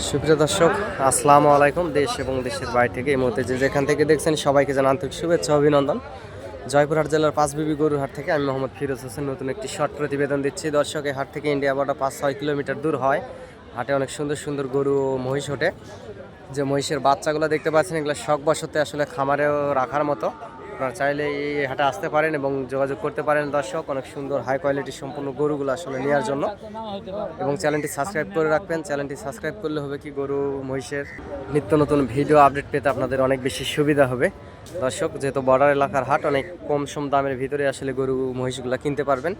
সুপ্রিয় দর্শক, আসসালামু আলাইকুম। দেশ এবং দেশের বাইরে থেকে এই মুহূর্তে যেখান থেকে দেখছেন সবাইকে জানাই আন্তরিক শুভেচ্ছা অভিনন্দন। জয়পুরহাট জেলার পাঁচবিবি গরুর হাট থেকে আমি মোহাম্মদ ফিরোজ হোসেন নতুন একটি শর্ট প্রতিবেদন দিচ্ছি। দর্শক, এই হাট থেকে ইন্ডিয়া বর্ডার 5-6 কিলোমিটার দূর হয়। হাটে অনেক সুন্দর সুন্দর গরু ও মহিষ ওঠে। যে মহিষের বাচ্চাগুলো দেখতে পাচ্ছেন, এগুলো শখ বশতে আসলে খামারেও রাখার মতো। আপনারা চাইলে এই হাটে আসতে পারেন এবং যোগাযোগ করতে পারেন। দর্শক, অনেক সুন্দর হাই কোয়ালিটির সম্পূর্ণ গরুগুলো আসলে নেওয়ার জন্য। এবং চ্যানেলটি সাবস্ক্রাইব করে রাখবেন। চ্যানেলটি সাবস্ক্রাইব করলে হবে কি, গরু মহিষের নিত্য নতুন ভিডিও আপডেট পেতে আপনাদের অনেক বেশি সুবিধা হবে। দর্শক, যেহেতু বর্ডার এলাকার হাট, অনেক কম সম দামের ভিতরে আসলে গরু মহিষগুলো কিনতে পারবেন।